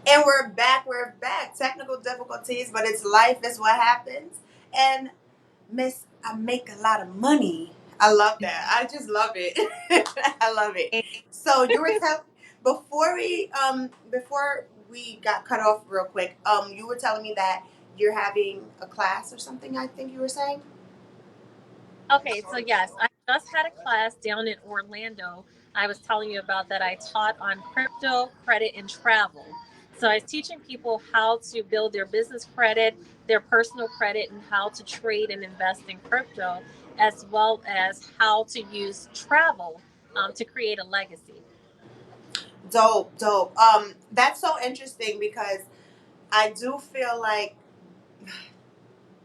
And we're back. We're back. Technical difficulties, but it's life. Is what happens. And Miss, I make a lot of money. I love that. I just love it. I love it. So you were telling before we got cut off real quick. You were telling me that you're having a class or something. I think you were saying. Okay, so yes, I just had a class down in Orlando. I was telling you about that. I taught on crypto, credit, and travel. So I was teaching people how to build their business credit, their personal credit, and how to trade and invest in crypto, as well as how to use travel to create a legacy. Dope, dope. That's so interesting because I do feel like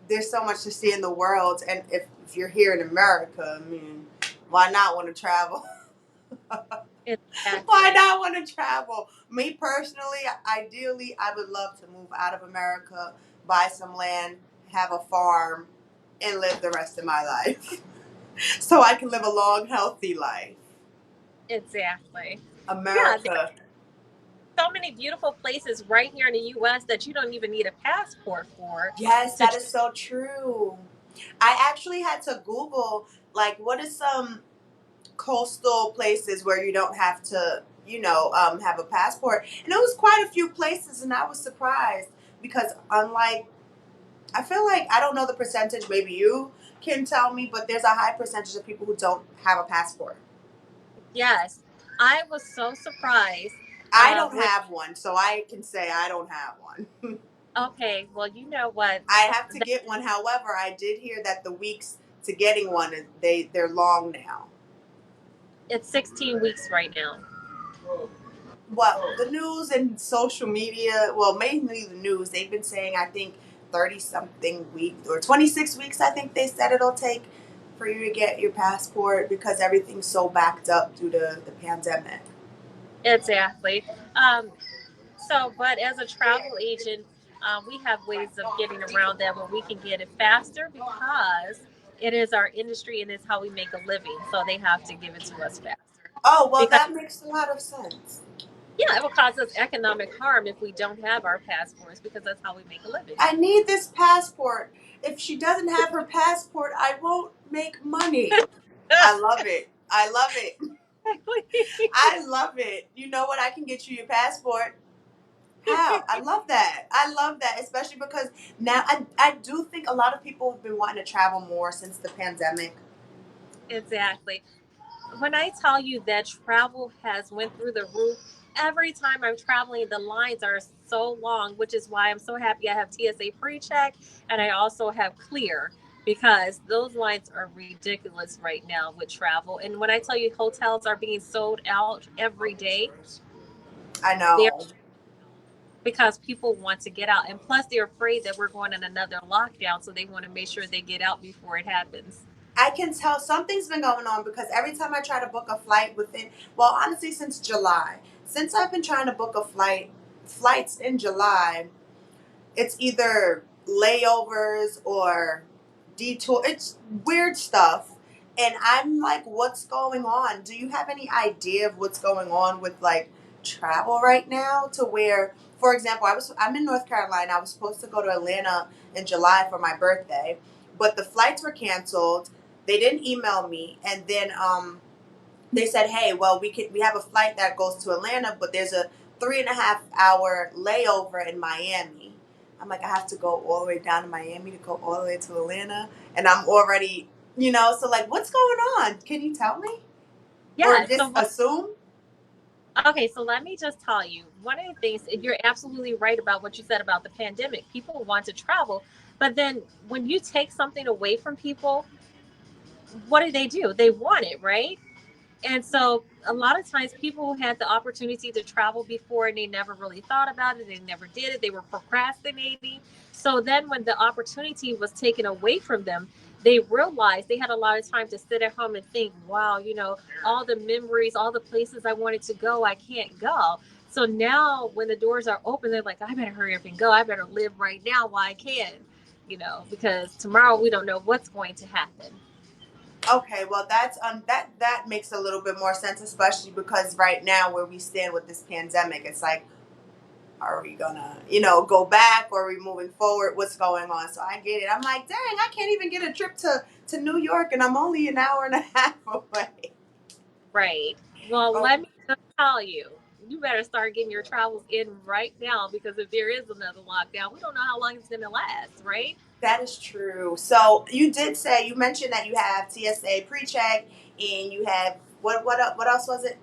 there's so much to see in the world, and if you're here in America, I mean, why not want to travel? Why Exactly. not want to travel? Me personally, ideally, I would love to move out of America, buy some land, have a farm, and live the rest of my life so I can live a long, healthy life. Exactly. Yeah, America. so many beautiful places right here in the US that you don't even need a passport for Yes, to that is so true. I actually had to Google, like, what is some coastal places where you don't have to, have a passport. And it was quite a few places, and I was surprised because, unlike, I feel like, I don't know the percentage, maybe you can tell me, but there's a high percentage of people who don't have a passport. yes. I was so surprised I don't when have one, so I can say I don't have one. okay, well, you know what? I have to That, get one. However, I did hear that the weeks to getting one, they're long now. it's 16 weeks right now. Well, the news and social media, well, mainly the news, they've been saying, I think, 30 something weeks or 26 weeks, I think they said it'll take for you to get your passport because everything's so backed up due to the pandemic. Exactly. But as a travel agent, we have ways of getting around that where we can get it faster because it is our industry and it's how we make a living. So they have to give it to us faster. Oh, well, Because, that makes a lot of sense. yeah, it will cause us economic harm if we don't have our passports because that's how we make a living. I need this passport. If she doesn't have her passport, I won't make money. I love it. I love it. I love it. You know what? I can get you your passport. How? I love that. I love that, especially because now I do think a lot of people have been wanting to travel more since the pandemic. Exactly. When I tell you that travel has went through the roof, every time I'm traveling, the lines are so long, which is why I'm so happy I have TSA pre-check and I also have clear because those lines are ridiculous right now with travel. And when I tell you hotels are being sold out every day, I they're know. because people want to get out. And plus they're afraid that we're going in another lockdown, so they want to make sure they get out before it happens. I can tell something's been going on because every time I try to book a flight well, honestly, since July, since I've been trying to book flights in July, it's either layovers or detour. It's weird stuff. And I'm like, what's going on? Do you have any idea of what's going on with like travel right now to where, for example, I'm in North Carolina. I was supposed to go to Atlanta in July for my birthday, but the flights were canceled. They didn't email me, and then they said, "Hey, well, we have a flight that goes to Atlanta, but there's a 3.5 hour layover in Miami." I'm like, I have to go all the way down to Miami to go all the way to Atlanta, and I'm already, so like, what's going on? Can you tell me, or Yeah, just assume? okay, so let me just tell you one of the things, you're absolutely right about what you said about the pandemic. People want to travel, but then when you take something away from people, what do? They want it, right? And so a lot of times people who had the opportunity to travel before and they never really thought about it, they never did it, they were procrastinating. So then when the opportunity was taken away from them, they realized they had a lot of time to sit at home and think, wow, all the memories, all the places I wanted to go, I can't go. So now when the doors are open, they're like, I better hurry up and go. I better live right now while I can, because tomorrow we don't know what's going to happen. Okay, well, that makes a little bit more sense, especially because right now where we stand with this pandemic, it's like, Are we gonna, go back, or are we moving forward? What's going on? So I get it. I'm like, dang, I can't even get a trip to New York, and I'm only an hour and a half away. Right. Well, Oh, let me just tell you, you better start getting your travels in right now because if there is another lockdown, we don't know how long it's going to last, right? that is true. So you mentioned that you have TSA pre-check, and you have what else was it?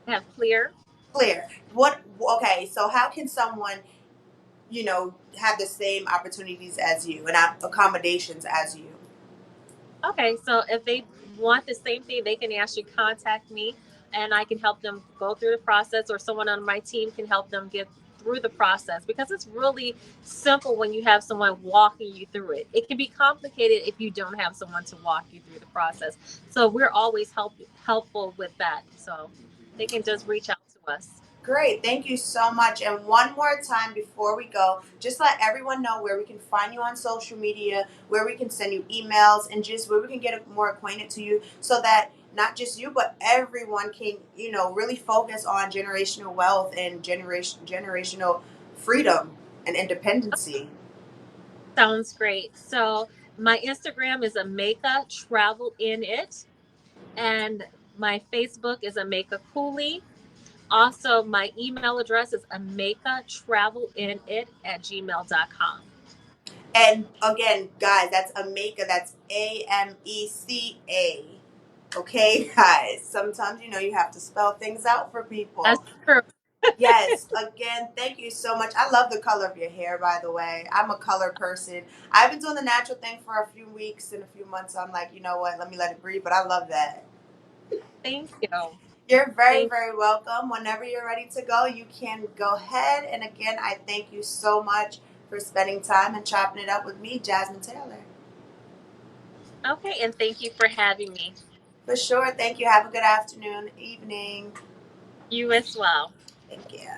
Have clear. Clear. What? Okay. So how can someone, have the same opportunities as you and accommodations as you? Okay, so if they want the same thing, they can actually contact me and I can help them go through the process, or someone on my team can help them get through the process because it's really simple when you have someone walking you through it. It can be complicated if you don't have someone to walk you through the process. So we're always helpful with that. So they can just reach out to us. Great. Thank you so much. And one more time before we go, just let everyone know where we can find you on social media, where we can send you emails, and just where we can get more acquainted to you so that not just you, but everyone can, really focus on generational wealth and generational freedom and independency. Sounds great. So my Instagram is Ameca Travel in It, and my Facebook is Ameca Cooley. Also, my email address is amecatravelinit@gmail.com. And again, guys, that's Ameca. That's Ameca. Okay, guys. Sometimes, you have to spell things out for That's people. true. Yes, again, thank you so much. I love the color of your hair, by the way. I'm a color person. I've been doing the natural thing for a few weeks and a few months. So I'm like, you know what? Let me let it breathe. But I love that. Thank you. You're very, Thank very welcome. Whenever you're ready to go, you can go ahead. And again, I thank you so much for spending time and chopping it up with me, Jasmine Taylor. Okay, and thank you for having me. For sure. Thank you. Have a good afternoon, evening. You as well. Thank you.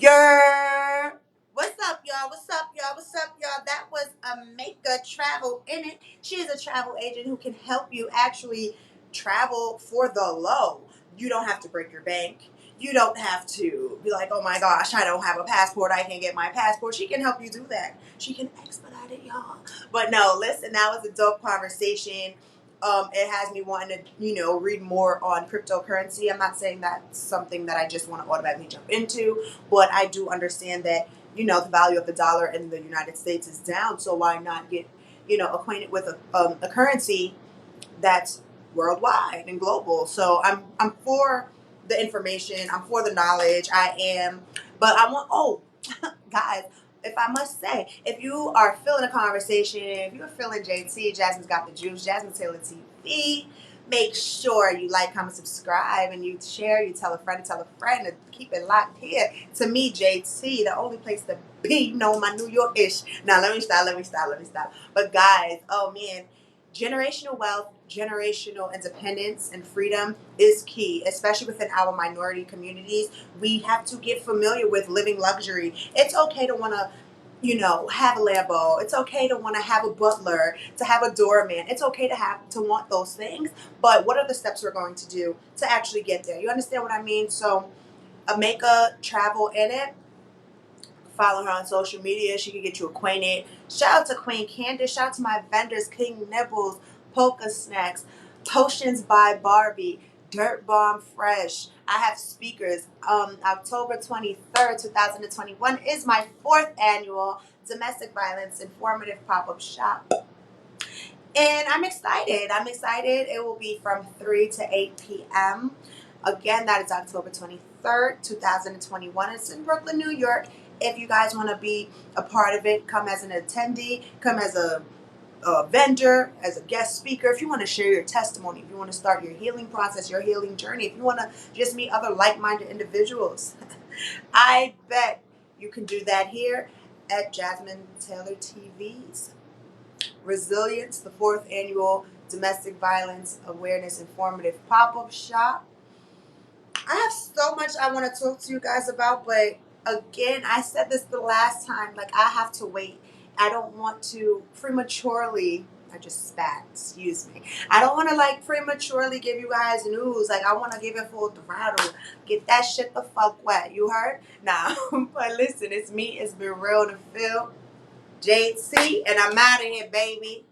Yer. What's up, y'all? What's up, y'all? What's up, y'all? That was Ameca Travel in It. She is a travel agent who can help you actually travel for the low. You don't have to break your bank. You don't have to be like, oh my gosh, I don't have a passport. I can't get my passport. She can help you do that. She can expedite it, y'all. But no, listen, that was a dope conversation. It has me wanting to, read more on cryptocurrency. I'm not saying that's something that I just want to automatically jump into, but I do understand that, the value of the dollar in the United States is down. So why not get, acquainted with a currency that's worldwide and global. So I'm for the information. I'm for the knowledge. I am, but I want. Oh, guys, if I must say, if you are feeling a conversation, if you're feeling JT, Jasmine's got the juice. Jasmine Taylor TV. Make sure you like, comment, subscribe, and you share. You tell a friend, and keep it locked here to me, JT, the only place to be. My New York ish. Now let me stop. But guys, oh man, generational wealth, generational independence, and freedom is key, especially within our minority communities. We have to get familiar with living luxury. It's okay to want to, have a Lambo. It's okay to want to have a butler, to have a doorman. It's okay to want those things. But what are the steps we're going to do to actually get there? You understand what I mean? So, Ameca Travel in It. Follow her on social media. She can get you acquainted. Shout out to Queen Candace. Shout out to my vendors, King Nibbles, Polka Snacks, Potions by Barbie, Dirt Bomb Fresh. I have speakers. October 23rd, 2021 is my fourth annual domestic violence informative pop-up shop. And I'm excited. I'm excited. It will be from 3 to 8 p.m. Again, that is October 23rd, 2021. It's in Brooklyn, New York. If you guys want to be a part of it, come as an attendee, come as a vendor, as a guest speaker. If you want to share your testimony, if you want to start your healing process, your healing journey, if you want to just meet other like-minded individuals, I bet you can do that here at Jasmine Taylor TV's Resilience, the fourth annual Domestic Violence Awareness Informative Pop-Up Shop. I have so much I want to talk to you guys about, but again, I said this the last time, like I have to wait. I don't want to prematurely I just spat. Excuse me. I don't want to like prematurely give you guys news. Like I want to give it full throttle. Get that shit the fuck wet. You heard? Nah. But listen, it's me. It's been real to Phil. JC, and I'm out of here, baby.